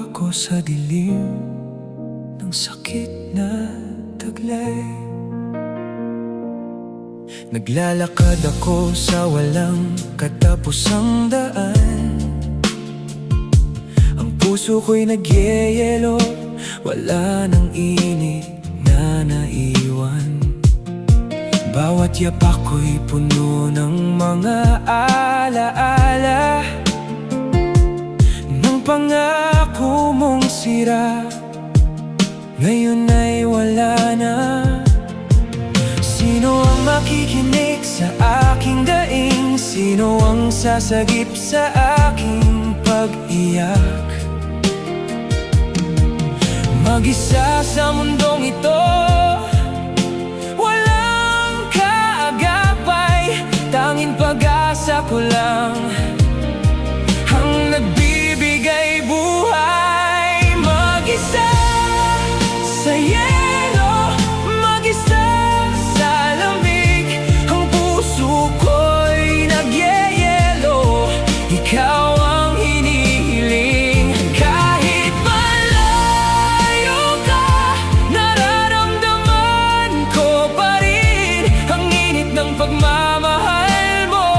ako sa dilim ng sakit na taglay. Naglalakad ako sa walang katapusang daan. Ang puso ko'y nagyeyelo, wala nang init na naiwan. Bawat yapak ko'y puno ng mga alaala ng pangako mong sira, ngayon ay wala na. Sino ang makikinig sa aking daing? Sino ang sasagip sa aking pag-iyak? Mag-isa sa mundong ito, walang kaagapay, tanging pag-asa ko lang ang nagbibigay buhay. Mag-isa sa yelo, mag-isa sa lamig, ang puso ko'y nagyeyelo, ikaw ang hinihiling. Kahit malayo ka, nararamdaman ko pa rin ang init ng pagmamahal mo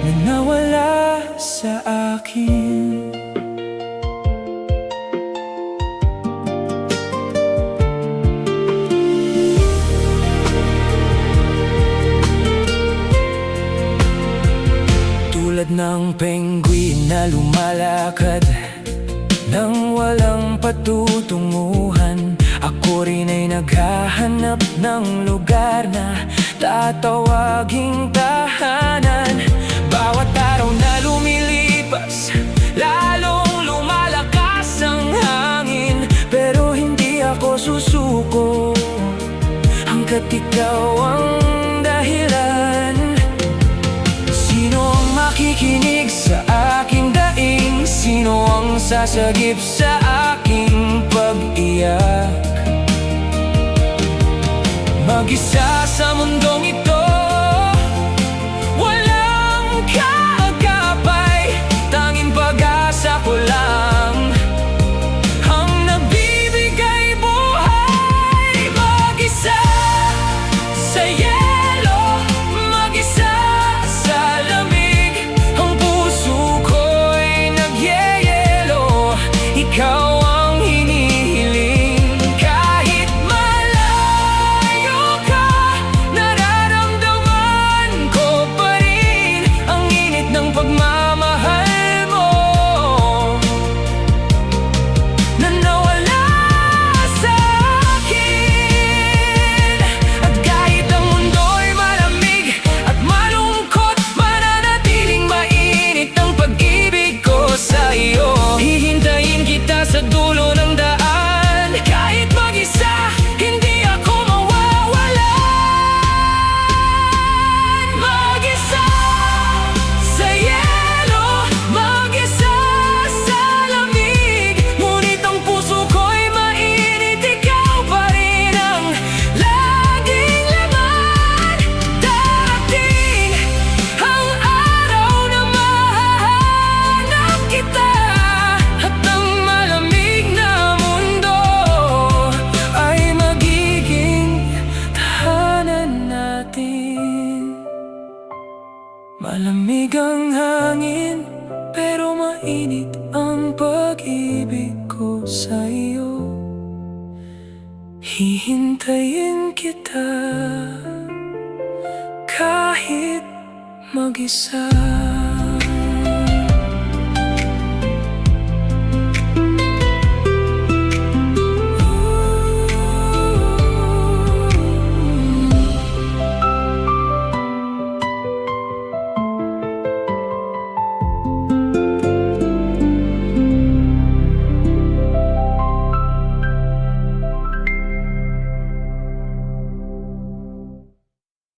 na nawala sa akin. Tulad ng penguin na lumalakad nang walang patutunguhan, ako rin ay naghahanap ng lugar na tatawaging tahanan. Bawat araw na lumilipas, lalong lumalakas ang hangin, pero hindi ako susuko hanggat ikaw ang dahilan. Sino ang makikinig sa aking daing? Sino ang sasagip sa aking pag-iyak? Mag-isa sa mundong ito, walang kaagapay, tanging pag-asa ko lang ang nagbibigay buhay. Mag-isa sa yelo, mag-isa sa lamig, ang puso ko'y nagyeyelo, ikaw ang hinihiling. Kahit malayo ka, nararamdaman ko pa rin ang init ng pagmamahal mo na nawala sa akin. At kahit ang mundo'y malamig at malungkot, mananatiling mainit ang pag-ibig ko sa iyo. Hihintayin kita sa dulo ng daan, kahit mag-isa, hindi ako mawawalan. Mag-isa sa yelo, mag-isa sa lamig, ngunit ang puso ko'y mainit, ikaw pa rin ang laging laman. Darating ang araw na mahahanap kita, at ang malamig na mundo ay magiging tahanan natin. Malamig ang hangin, pero mainit ang pag-ibig ko sa iyo. Hihintayin kita kahit mag-isa.